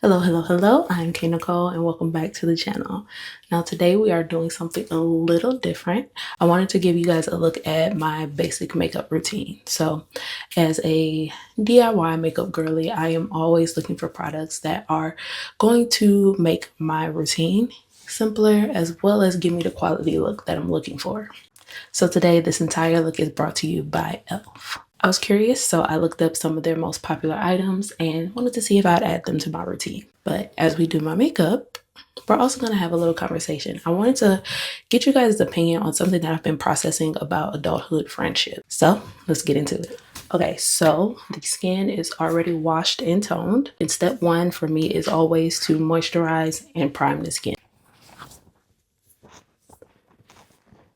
Hello. I'm Nikole and welcome back to the channel. Now today we are doing something a little different. I wanted to give you guys a look at my basic makeup routine. So as a DIY makeup girly, I am always looking for products that are going to make my routine simpler as well as give me the quality look that I'm looking for. So today this entire look is brought to you by e.l.f. I was curious, so I looked up some of their most popular items and wanted to see if I'd add them to my routine. But as we do my makeup, we're also going to have a little conversation. I wanted to get you guys' opinion on something that I've been processing about adulthood friendship. So let's get into it. Okay, so the skin is already washed and toned. And step one for me is always to moisturize and prime the skin.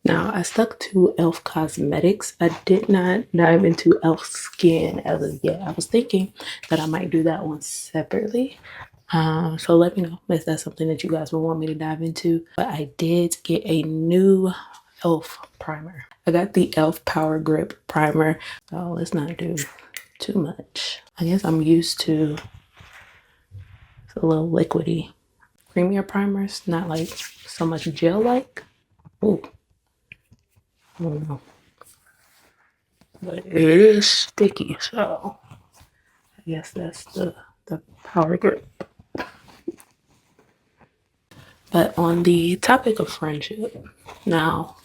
Now, I stuck to e.l.f. Cosmetics. I did not dive into e.l.f. Skin as of yet. I was thinking that I might do that one separately. So let me know if that's something that you guys would want me to dive into. But I did get a new e.l.f. primer. I got the e.l.f. Power Grip Primer. So let's not do too much. I guess I'm used to a little liquidy, creamier primers, not like so much gel-like. Ooh. I don't know. But it is sticky, so I guess that's the power grip. But on the topic of friendship, now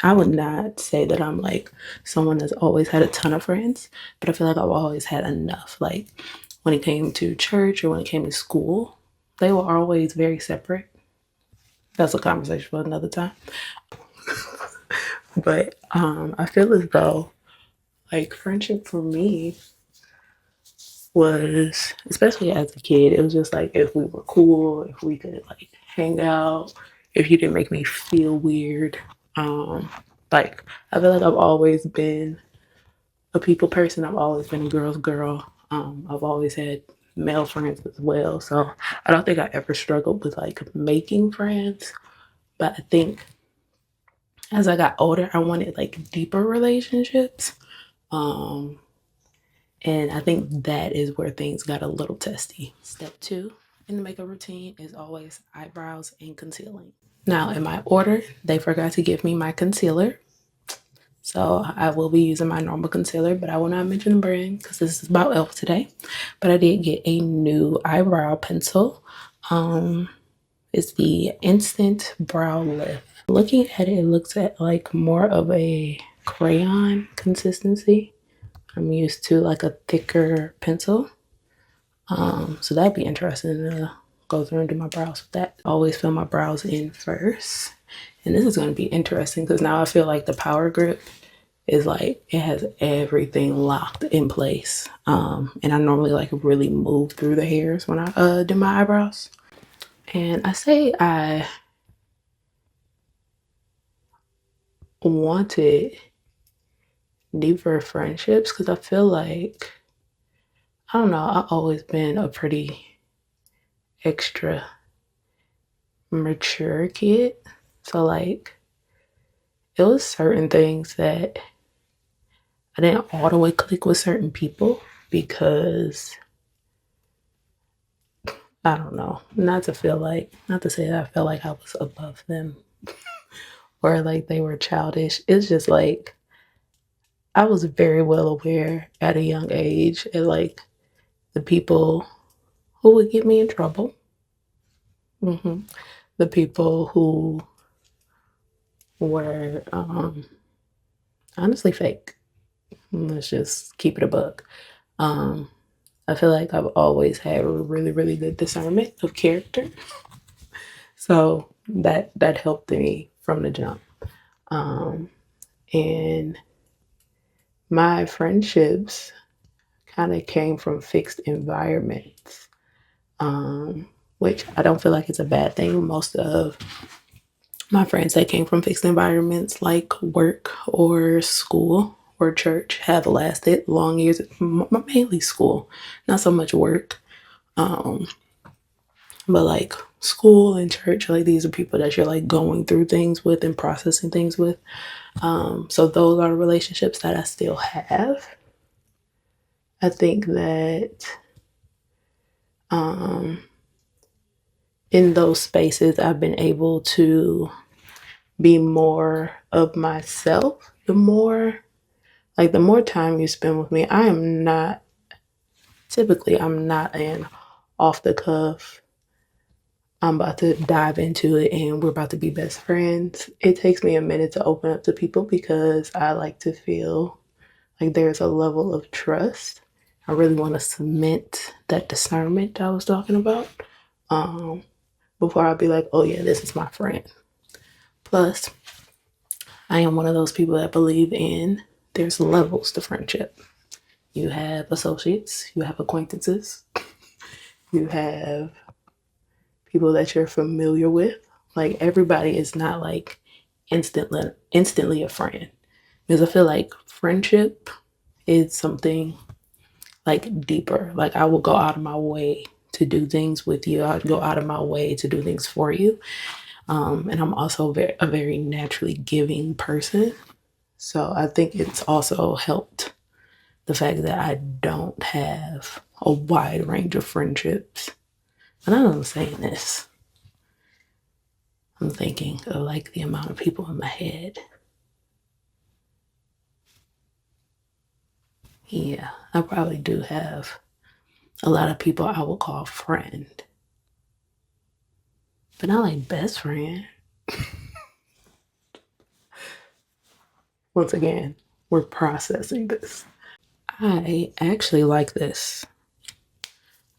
I would not say that I'm like someone that's always had a ton of friends, but I feel like I've always had enough. Like when it came to church or when it came to school, they were always very separate. That's a conversation for another time. But I feel as though like friendship for me was, especially as a kid, it was just like if we were cool, if we could like hang out, if you didn't make me feel weird. Like I feel like I've always been a people person. I've always been a girl's girl. I've always had male friends as well. So I don't think I ever struggled with like making friends. But I think as I got older, I wanted like deeper relationships. And I think that is where things got a little testy. Step two in the makeup routine is always eyebrows and concealing. Now, in my order, they forgot to give me my concealer. So I will be using my normal concealer, but I will not mention the brand because this is about e.l.f. today. But I did get a new eyebrow pencil. It's the Instant Brow Lift. Looking at it, it looks at like more of a crayon consistency. I'm used to like a thicker pencil. So that'd be interesting to go through and do my brows with that. Always fill my brows in first. And this is going to be interesting because now I feel like the power grip is like, it has everything locked in place. And I normally like really move through the hairs when I do my eyebrows. And I say I wanted deeper friendships because I feel like, I don't know, I've always been a pretty extra mature kid. So like it was certain things that I didn't all the way click with certain people because I don't know, not to say that I felt like I was above them or like they were childish. It's just like I was very well aware at a young age at like the people who would get me in trouble. The people who were honestly fake. Let's just keep it a buck. I feel like I've always had really, really good discernment of character. So that helped me from the jump. And my friendships kind of came from fixed environments, which I don't feel like it's a bad thing. Most of my friends that came from fixed environments like work or school or church have lasted long years, mainly school, not so much work. But like school and church, like these are people that you're like going through things with and processing things with. So those are relationships that I still have. I think that in those spaces, I've been able to be more of myself. The more time you spend with me, I'm not an off the cuff, I'm about to dive into it and we're about to be best friends. It takes me a minute to open up to people because I like to feel like there's a level of trust. I really want to cement that discernment I was talking about before I be like, oh yeah, this is my friend. Plus, I am one of those people that believe in there's levels to friendship. You have associates, you have acquaintances, you have people that you're familiar with. Like everybody is not like instantly a friend. Because I feel like friendship is something like deeper. Like I will go out of my way to do things with you. I'd go out of my way to do things for you. And I'm also a very naturally giving person. So I think it's also helped the fact that I don't have a wide range of friendships. And I know I'm saying this. I'm thinking of like the amount of people in my head. Yeah, I probably do have a lot of people I would call friend, but not like best friend. Once again, we're processing this. I actually like this.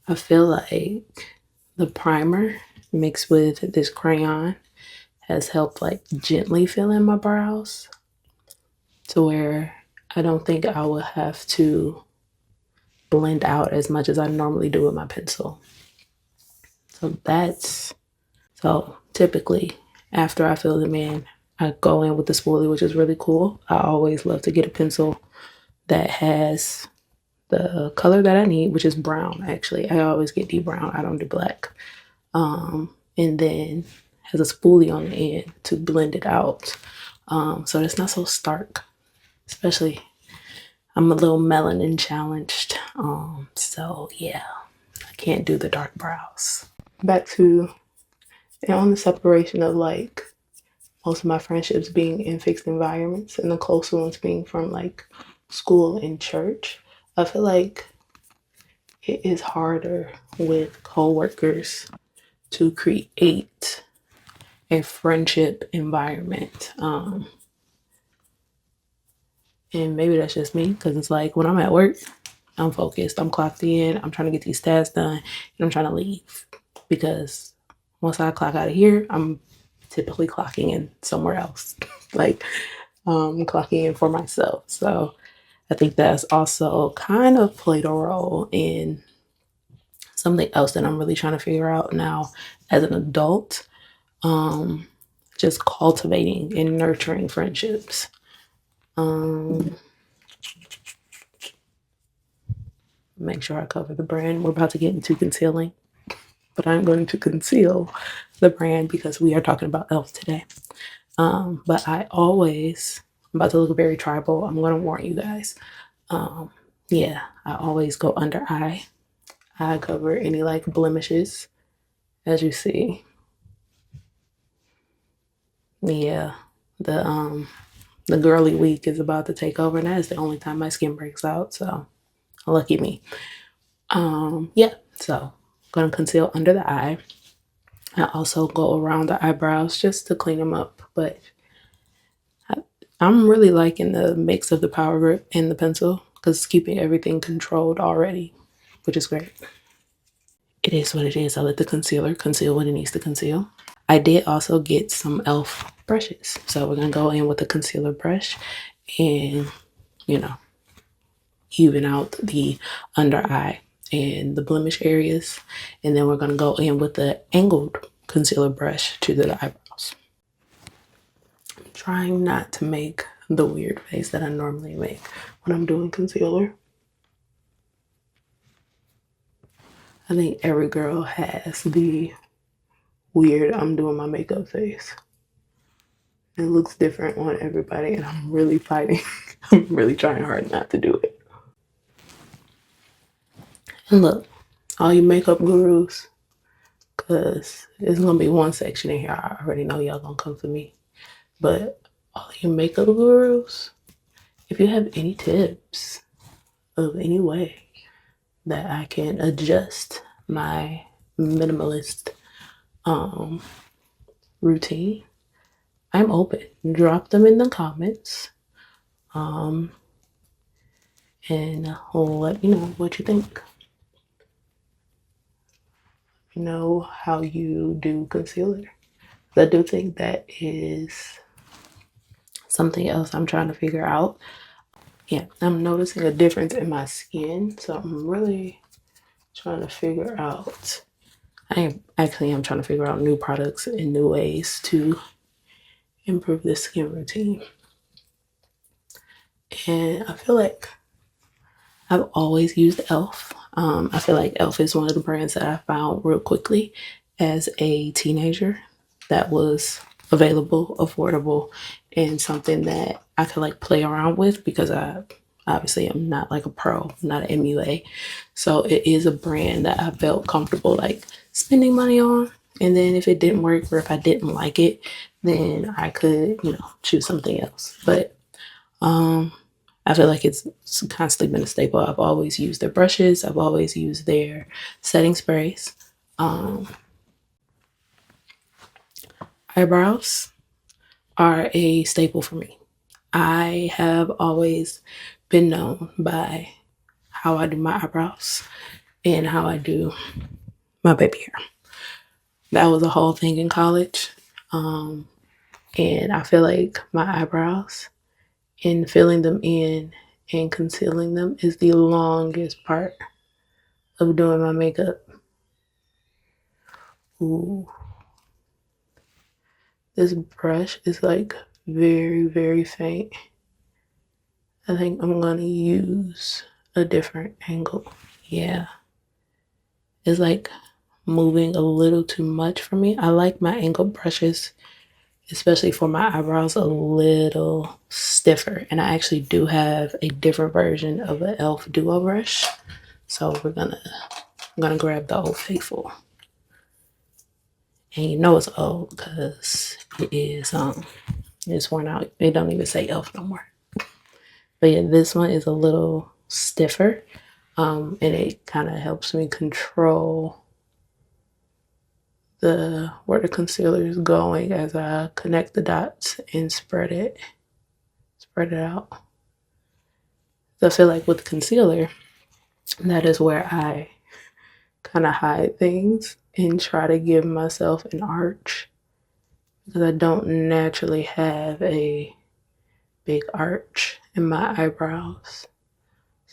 I feel like the primer mixed with this crayon has helped like gently fill in my brows to where I don't think I would have to blend out as much as I normally do with my pencil. So typically after I fill them in, I go in with the spoolie, which is really cool. I always love to get a pencil that has the color that I need, which is brown actually. I always get deep brown. I don't do black. And then has a spoolie on the end to blend it out. So it's not so stark, especially I'm a little melanin challenged. So yeah, I can't do the dark brows. Back to on the separation of like most of my friendships being in fixed environments and the closer ones being from like school and church. I feel like it is harder with coworkers to create a friendship environment. And maybe that's just me because it's like when I'm at work, I'm focused, I'm clocked in, I'm trying to get these tasks done, and I'm trying to leave because once I clock out of here, I'm typically clocking in somewhere else, like clocking in for myself. So I think that's also kind of played a role in something else that I'm really trying to figure out now as an adult. Just cultivating and nurturing friendships. Make sure I cover the brand. We're about to get into concealing, but I'm going to conceal the brand because we are talking about e.l.f. today. But I'm about to look very tribal. I'm going to warn you guys. Yeah, I always go under eye. I cover any like blemishes, as you see. Yeah, the girly week is about to take over, and that is the only time my skin breaks out. So, lucky me. Yeah. So, I'm gonna conceal under the eye. I also go around the eyebrows just to clean them up, but I'm really liking the mix of the power grip and the pencil because it's keeping everything controlled already, which is great. It is what it is. I let the concealer conceal what it needs to conceal. I did also get some e.l.f. brushes. So we're going to go in with a concealer brush and, you know, even out the under eye and the blemish areas. And then we're going to go in with the angled concealer brush to the eyebrows. I'm trying not to make the weird face that I normally make when I'm doing concealer. I think every girl has the weird I'm doing my makeup face. It looks different on everybody and I'm really fighting. I'm really trying hard not to do it. And look, all you makeup gurus, because there's gonna be one section in here I already know y'all gonna come for me. But all you makeup gurus, if you have any tips of any way that I can adjust my minimalist routine, I'm open. Drop them in the comments. And let me know what you think. You know how you do concealer. I do think that is something else I'm trying to figure out. Yeah, I'm noticing a difference in my skin, so I'm really trying to figure out. I'm trying to figure out new products and new ways to improve this skin routine. And I feel like I've always used e.l.f. I feel like e.l.f. is one of the brands that I found real quickly as a teenager that was available, affordable, and something that I could like play around with because I obviously am not like a pro, not an MUA. So it is a brand that I felt comfortable like spending money on. And then if it didn't work or if I didn't like it, then I could, choose something else. But I feel like it's constantly been a staple. I've always used their brushes. I've always used their setting sprays. Eyebrows are a staple for me. I have always been known by how I do my eyebrows and how I do my baby hair. That was a whole thing in college. And I feel like my eyebrows and filling them in and concealing them is the longest part of doing my makeup. Ooh. This brush is like very, very faint. I think I'm gonna use a different angle. Yeah. It's like moving a little too much for me. I like my angled brushes, especially for my eyebrows, a little stiffer. And I actually do have a different version of an e.l.f. duo brush. So I'm gonna grab the Old Faithful. And you know it's old because it's worn out. It don't even say e.l.f. no more. But yeah, this one is a little stiffer. And it kind of helps me control where the concealer is going as I connect the dots and spread it out. So I feel like with concealer, that is where I kind of hide things and try to give myself an arch because I don't naturally have a big arch in my eyebrows.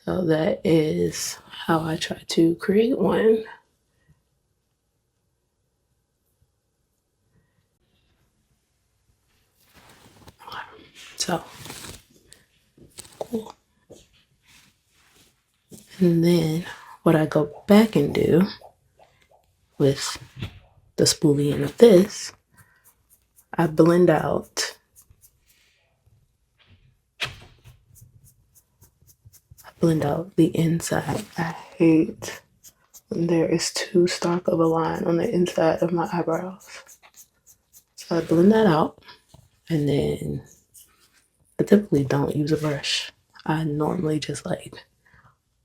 So that is how I try to create one. So cool. And then what I go back and do with the spoolie end of this, I blend out the inside. I hate when there is too stark of a line on the inside of my eyebrows. So I blend that out, and then I typically don't use a brush. I normally just like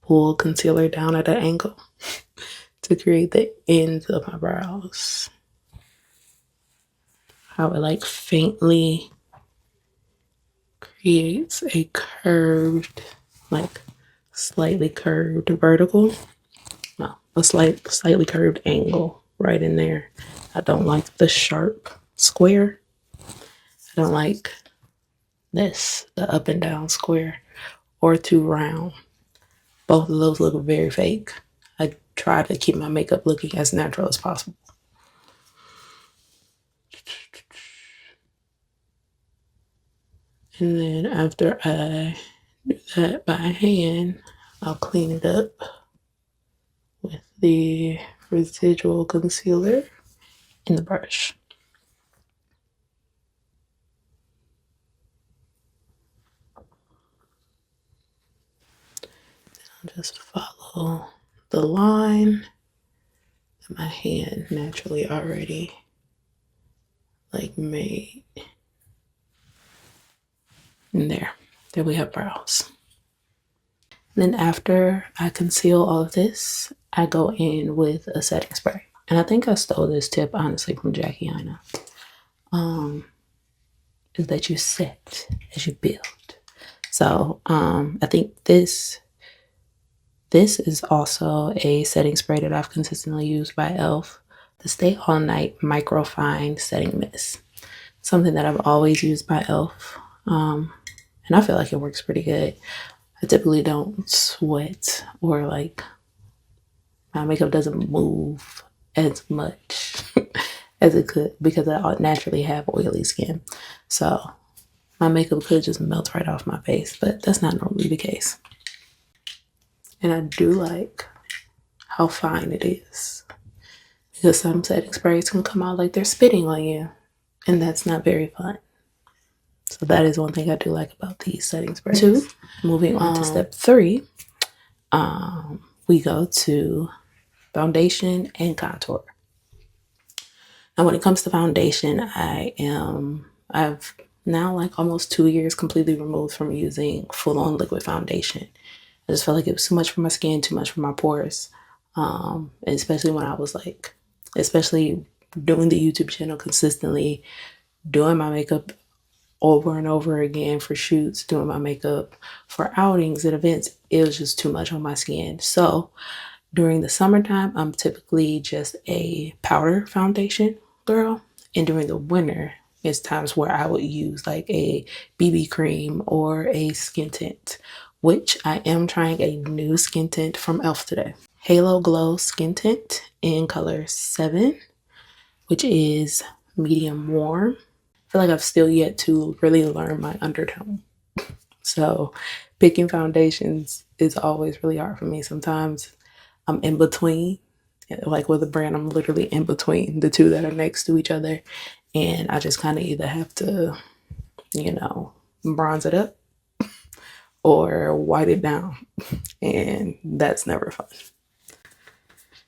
pull concealer down at an angle to create the ends of my brows. How it like faintly creates a curved, like slightly curved vertical. No, a slightly curved angle right in there. I don't like the sharp square. I don't like this, the up and down square, or too round. Both of those look very fake. I try to keep my makeup looking as natural as possible. And then after I do that by hand, I'll clean it up with the residual concealer in the brush. I'll just follow the line my hand naturally already like made. And there we have brows. Then after I conceal all of this, I go in with a setting spray. And I think I stole this tip honestly from Jackie Aina. Is that you set as you build. So I think this is also a setting spray that I've consistently used by e.l.f. The Stay All Night Microfine Setting Mist. Something that I've always used by e.l.f. And I feel like it works pretty good. I typically don't sweat or like my makeup doesn't move as much as it could because I naturally have oily skin. So my makeup could just melt right off my face, but that's not normally the case. And I do like how fine it is because some setting sprays can come out like they're spitting on you, and that's not very fun. So that is one thing I do like about these setting sprays. Two, moving on to step 3, we go to foundation and contour. Now, when it comes to foundation, I've now like almost 2 years completely removed from using full-on liquid foundation. I just felt like it was too much for my skin, too much for my pores. Especially when I was like, especially doing the YouTube channel consistently, doing my makeup over and over again for shoots, doing my makeup for outings and events. It was just too much on my skin. So during the summertime, I'm typically just a powder foundation girl. And during the winter, it's times where I would use like a BB cream or a skin tint, which I am trying a new skin tint from e.l.f. today. Halo Glow Skin Tint in color 7, which is medium warm. I feel like I've still yet to really learn my undertone. So picking foundations is always really hard for me. Sometimes I'm in between, like with a brand, I'm literally in between the two that are next to each other. And I just kind of either have to, bronze it up or white it down. And that's never fun.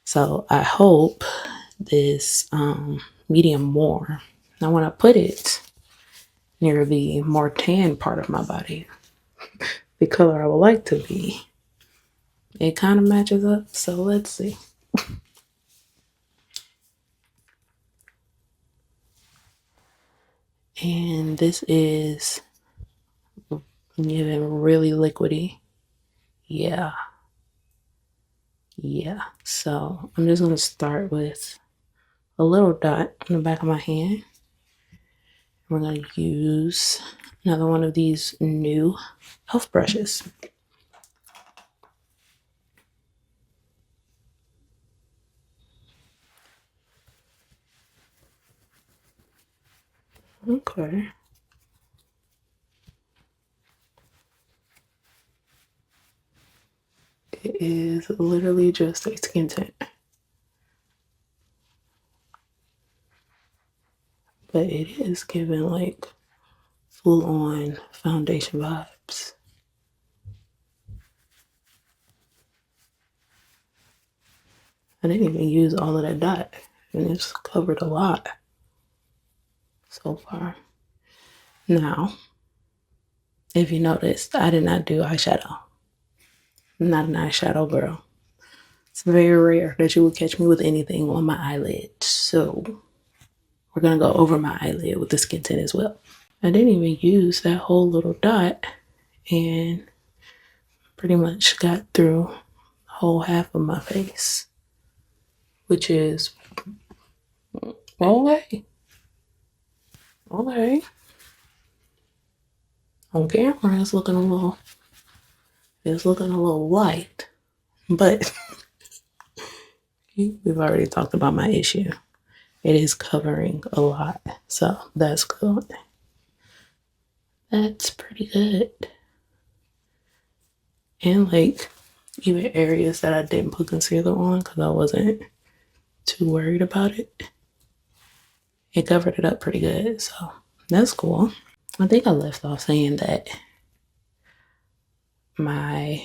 So I hope this medium warm. Now when I put it near the more tan part of my body, the color I would like to be, it kind of matches up. So let's see. And this is giving really liquidy. Yeah. So I'm just going to start with a little dot on the back of my hand. We're going to use another one of these new e.l.f. brushes. Okay. It is literally just a skin tint. But it is giving like full-on foundation vibes. I didn't even use all of that dot, and it's covered a lot so far. Now, if you noticed, I did not do eyeshadow. I'm not an eyeshadow girl. It's very rare that you would catch me with anything on my eyelid. So we're gonna go over my eyelid with the skin tint as well. I didn't even use that whole little dot and pretty much got through the whole half of my face, which is okay. On camera, it's looking a little light, but we've already talked about my issue. It is covering a lot, so that's good. That's pretty good. And like even areas that I didn't put concealer on because I wasn't too worried about it, it covered it up pretty good, so that's cool. I think I left off saying that my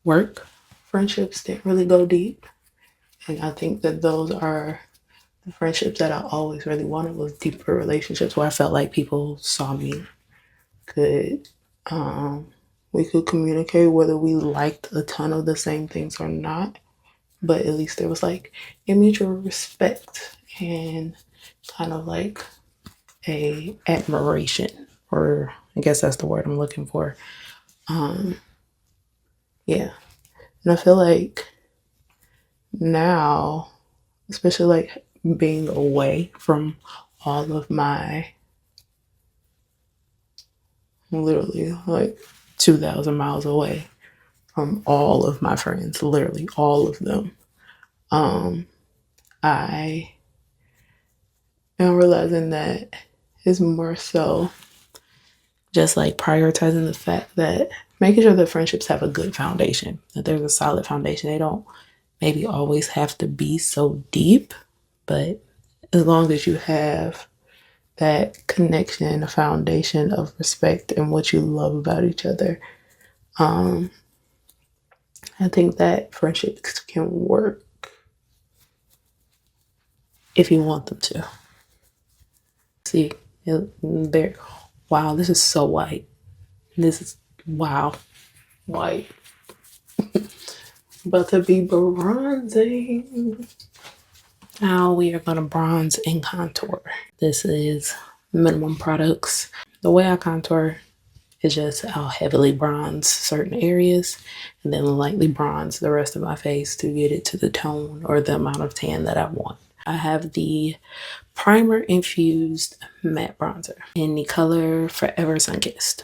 work friendships didn't really go deep. And I think that those are the friendships that I always really wanted, was deeper relationships where I felt like people saw me, could we could communicate whether we liked a ton of the same things or not, but at least there was like a mutual respect and kind of like a admiration, or I guess that's the word I'm looking for. Yeah. And I feel like now, especially like being away from all of my, literally like 2,000 miles away from all of my friends, literally all of them, I am realizing that it's more so just like prioritizing the fact that making sure that friendships have a good foundation, that there's a solid foundation. They don't maybe always have to be so deep, but as long as you have that connection, a foundation of respect and what you love about each other, I think that friendships can work if you want them to. See, there. Wow, this is so white. This is wow, white. About to be bronzing. Now we are gonna bronze and contour. This is minimum products. The way I contour is just I'll heavily bronze certain areas and then lightly bronze the rest of my face to get it to the tone or the amount of tan that I want. I have the primer infused matte bronzer in the color Forever Sunkissed.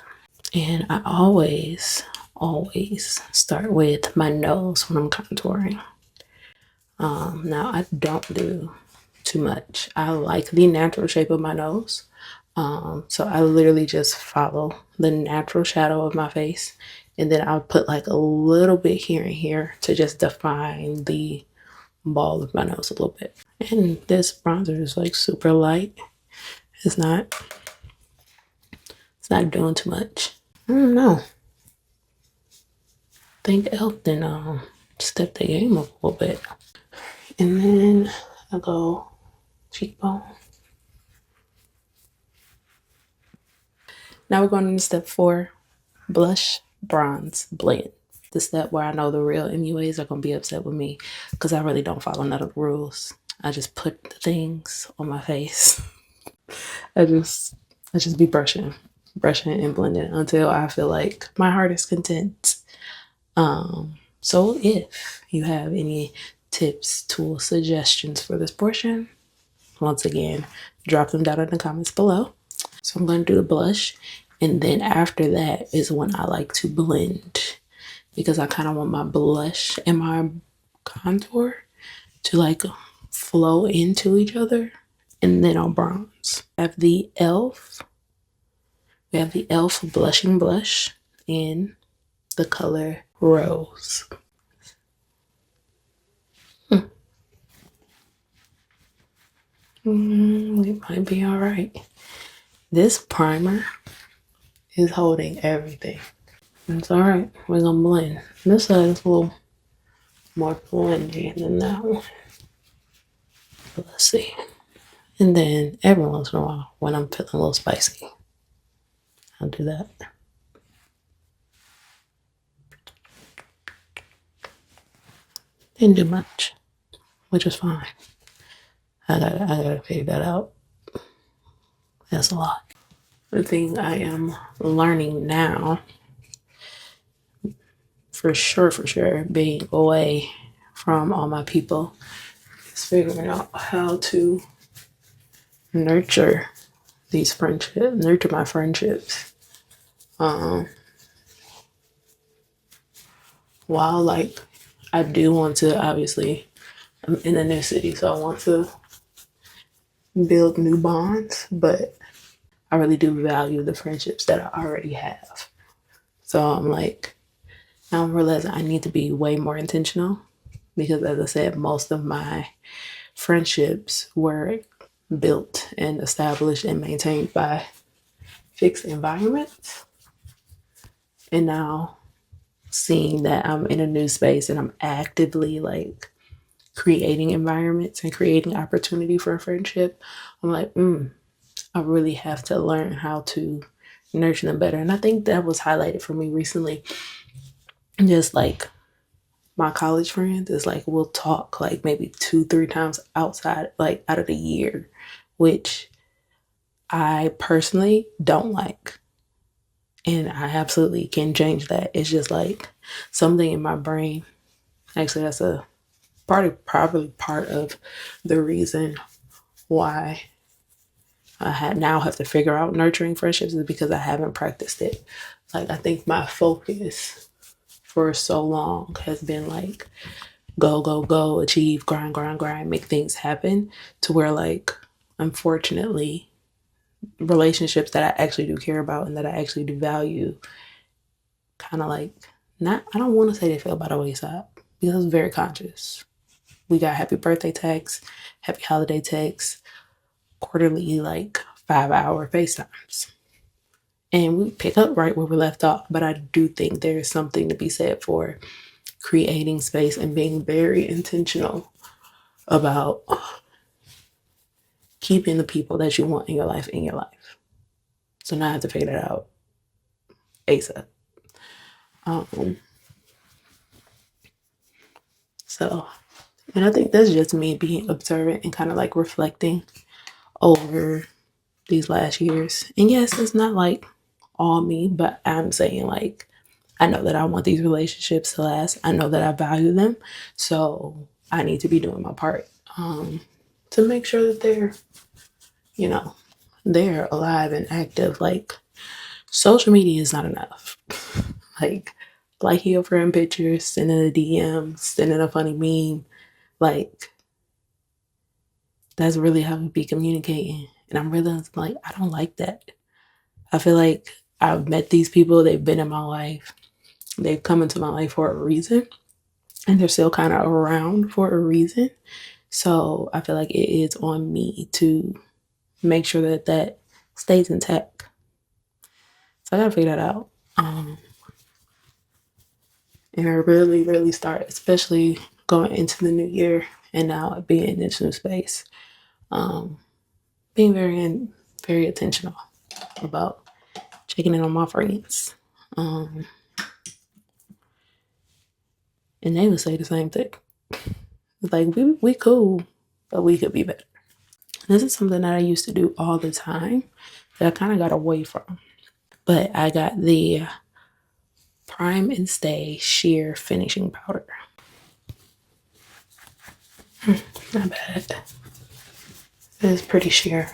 And I always start with my nose when I'm contouring. Now I don't do too much. I like the natural shape of my nose. So I literally just follow the natural shadow of my face, and then I'll put like a little bit here and here to just define the ball of my nose a little bit. And this bronzer is like super light. It's not doing too much. I don't know. I think e.l.f. then step the game up a little bit. And then I go cheekbone. Now we're going into step 4, blush, bronze, blend. The step where I know the real MUAs are going to be upset with me because I really don't follow none of the rules. I just put the things on my face. I just be brushing and blending until I feel like my heart is content. So if you have any tips, tools, suggestions for this portion, once again, drop them down in the comments below. So I'm going to do the blush, and then after that is when I like to blend, because I kind of want my blush and my contour to like flow into each other, and then I'll bronze. I have the e.l.f. We have the e.l.f. blushing blush in the color Rose. It might be all right. This primer is holding everything. It's all right. We're gonna blend. This side is a little more blending than that one. But let's see. And then every once in a while, when I'm feeling a little spicy, I'll do that. Didn't do much, which is fine. I gotta figure that out. That's a lot. The thing I am learning now, for sure, being away from all my people, is figuring out how to nurture my friendships. While like I do want to, obviously, I'm in a new city, so I want to build new bonds, but I really do value the friendships that I already have. So I'm like, now I'm realizing I need to be way more intentional, because as I said, most of my friendships were built and established and maintained by fixed environments. And now seeing that I'm in a new space and I'm actively like creating environments and creating opportunity for a friendship, I'm like, I really have to learn how to nurture them better. And I think that was highlighted for me recently. Just like my college friends is like, we'll talk like maybe 2, 3 times outside, like out of the year, which I personally don't like. And I absolutely can change that. It's just like something in my brain. Actually, that's a probably part of the reason why now have to figure out nurturing friendships is because I haven't practiced it. Like I think my focus for so long has been like go, go, go, achieve, grind, grind, grind, make things happen to where like unfortunately relationships that I actually do care about and that I actually do value kind of like not I don't want to say they fell by the wayside because I was very conscious. We got happy birthday texts, happy holiday texts, quarterly like 5-hour FaceTimes. And we pick up right where we left off. But I do think there is something to be said for creating space and being very intentional about keeping the people that you want in your life in your life. So now I have to figure that out ASAP. Um, so, and I think that's just me being observant and kind of like reflecting over these last years. And yes, it's not like all me, but I'm saying like I know that I want these relationships to last. I know that I value them. So I need to be doing my part to make sure that you know, they're alive and active. Like social media is not enough. Like liking your friend pictures, sending a DM, sending a funny meme. Like that's really how we be communicating. And I'm really like, I don't like that. I feel like I've met these people, they've been in my life, they've come into my life for a reason, and they're still kind of around for a reason. So I feel like it is on me to make sure that that stays intact. So I gotta figure that out. And I really, really start, especially going into the new year and now being in this new space, being very intentional about checking in on my friends. And they would say the same thing. It's like we cool, but we could be better. This is something that I used to do all the time that I kind of got away from. But I got the Prime and Stay Sheer Finishing Powder. Not bad. It's pretty sheer.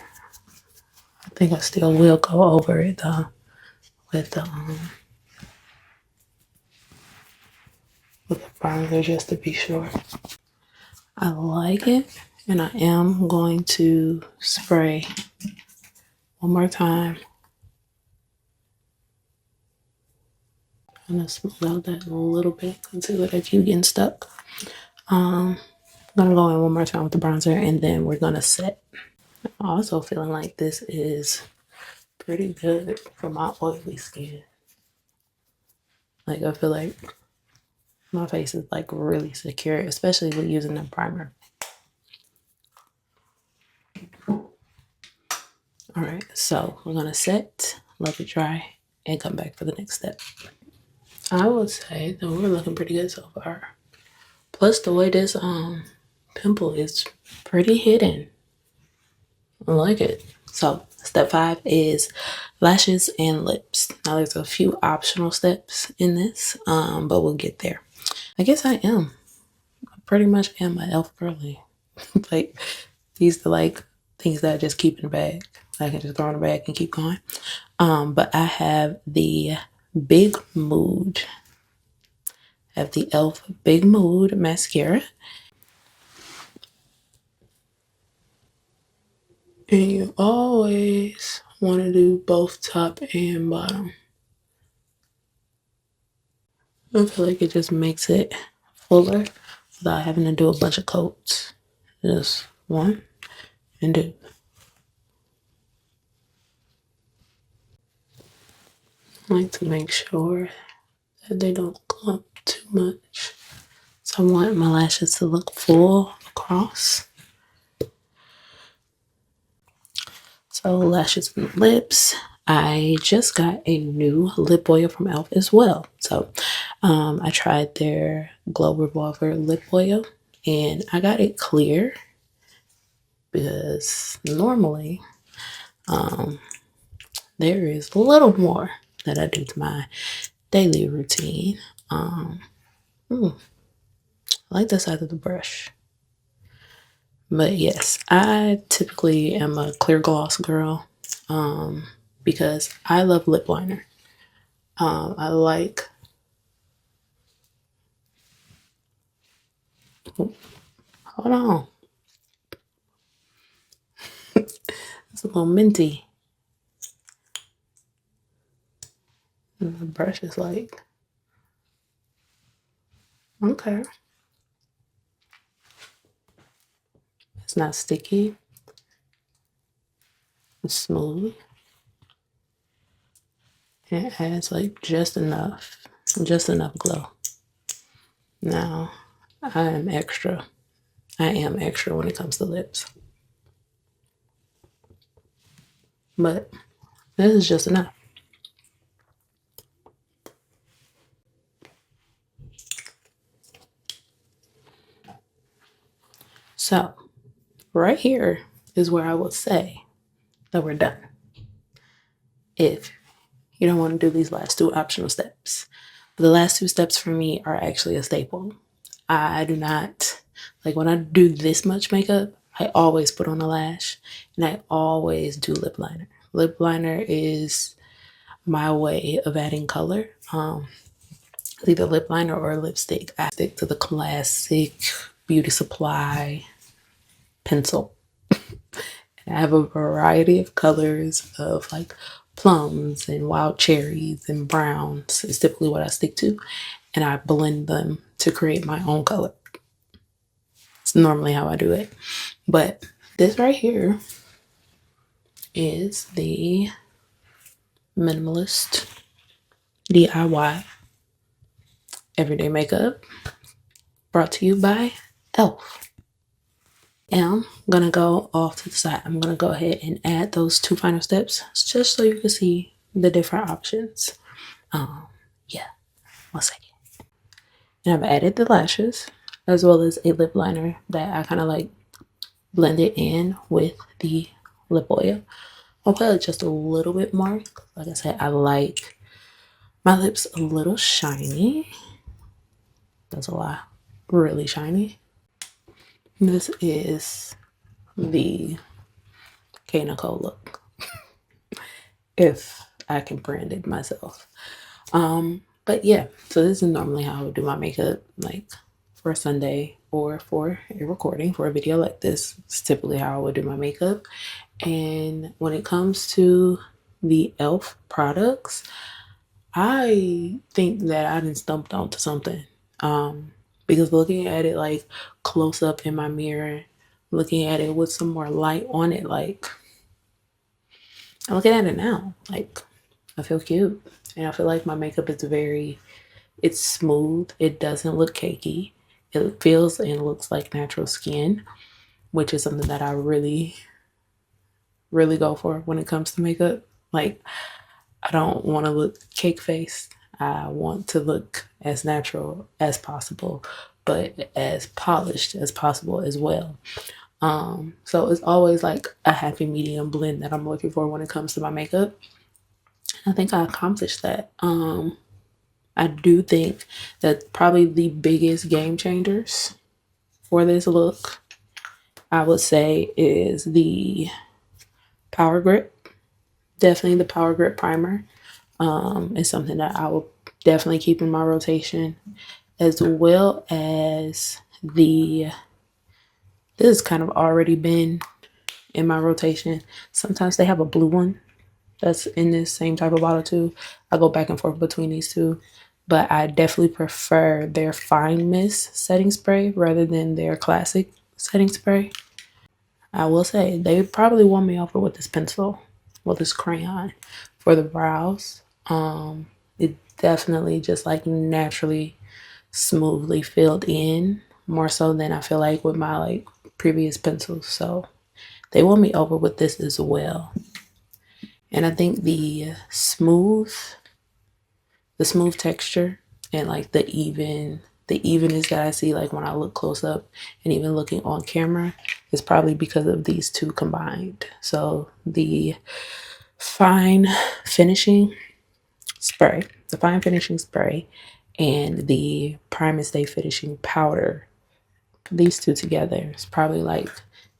I think I still will go over it though with the bronzer just to be sure. I like it, and I am going to spray one more time. I'm gonna smooth out that little bit of concealer that keep getting stuck. I'm gonna go in one more time with the bronzer, and then we're gonna set. I'm also feeling like this is pretty good for my oily skin. Like I feel like my face is like really secure, especially with using the primer. All right, so we're gonna set, let it dry, and come back for the next step. I would say that we're looking pretty good so far. Plus the way this pimple is pretty hidden. I like it. So step 5 is lashes and lips. Now there's a few optional steps in this, but we'll get there. I guess I am. I pretty much am an e.l.f. girly. Like these are like things that I just keep in the bag. I can just throw in the bag and keep going. But I have the Big Mood. I have the e.l.f. Big Mood mascara. And you always want to do both top and bottom. I feel like it just makes it fuller without having to do a bunch of coats. Just one and two. I like to make sure that they don't clump too much. So I want my lashes to look full across. So lashes and lips. I just got a new lip oil from e.l.f. as well. So I tried their Glow Revolver lip oil and I got it clear because normally there is a little more that I do to my daily routine. I like the side of the brush. But yes, I typically am a clear gloss girl because I love lip liner. I like, hold on, it's a little minty. And the brush is like, okay, it's not sticky, it's smooth. And it adds like just enough glow. Now, I am extra. I am extra when it comes to lips. But this is just enough. So, right here is where I would say that we're done. If you don't want to do these last two optional steps. But the last two steps for me are actually a staple. I do not, like when I do this much makeup, I always put on a lash and I always do lip liner. Lip liner is my way of adding color. Either lip liner or lipstick. I stick to the classic Beauty Supply pencil. And I have a variety of colors of like plums and wild cherries and browns is typically what I stick to. And I blend them to create my own color. It's normally how I do it. But this right here is the minimalist DIY everyday makeup brought to you by e.l.f. I'm gonna go off to the side. I'm gonna go ahead and add those two final steps just so you can see the different options. Yeah, 1 second. And I've added the lashes as well as a lip liner that I kind of like blended in with the lip oil. I'll put just a little bit more. Like I said, I like my lips a little shiny. That's a lie. Really shiny. This is the Nikole look, if I can brand it myself. But yeah, so this is normally how I would do my makeup, like for a Sunday or for a recording for a video like this. It's typically how I would do my makeup. And when it comes to the e.l.f. products, I think that I done stumped onto something. Because looking at it like close up in my mirror, looking at it with some more light on it, like I'm looking at it now, like I feel cute. And I feel like my makeup is it's smooth. It doesn't look cakey. It feels and looks like natural skin, which is something that I really, really go for when it comes to makeup. Like, I don't want to look cake faced. I want to look as natural as possible, but as polished as possible as well. So it's always like a happy medium blend that I'm looking for when it comes to my makeup. I think I accomplished that. I do think that probably the biggest game changers for this look, I would say, is the Power Grip. Definitely the Power Grip primer is something that I will definitely keep in my rotation, as well as this has kind of already been in my rotation. Sometimes they have a blue one that's in this same type of bottle too. I go back and forth between these two, but I definitely prefer their Fine Mist setting spray rather than their classic setting spray. I will say they probably won me over with this pencil, with this crayon for the brows. It definitely just like naturally smoothly filled in, more so than I feel like with my like previous pencils. So they won me over with this as well. And I think the smooth texture and like the evenness that I see like when I look close up and even looking on camera is probably because of these two combined. So the fine finishing spray, the fine finishing spray and the prime and stay finishing powder, these two together is probably like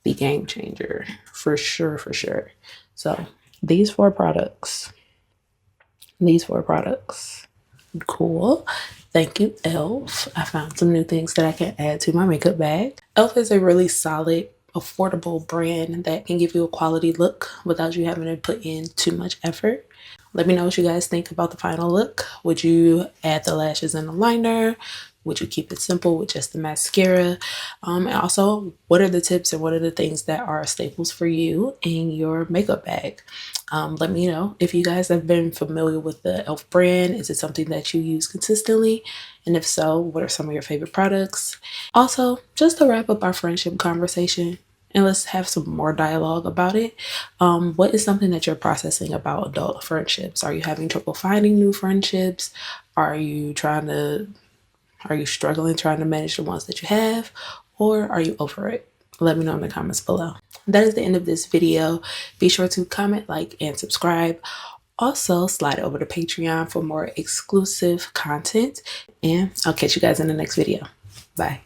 the game changer for sure, for sure. So these four products, cool. Thank you, e.l.f. I found some new things that I can add to my makeup bag. e.l.f. is a really solid, affordable brand that can give you a quality look without you having to put in too much effort. Let me know what you guys think about the final look. Would you add the lashes and the liner? Would you keep it simple with just the mascara? And also, what are the tips and what are the things that are staples for you in your makeup bag? Let me know if you guys have been familiar with the e.l.f. brand. Is it something that you use consistently? And if so, what are some of your favorite products? Also, just to wrap up our friendship conversation, and let's have some more dialogue about it. What is something that you're processing about adult friendships? Are you having trouble finding new friendships? Are you struggling trying to manage the ones that you have? Or are you over it? Let me know in the comments below. That is the end of this video. Be sure to comment, like, and subscribe. Also, slide over to Patreon for more exclusive content. And I'll catch you guys in the next video. Bye.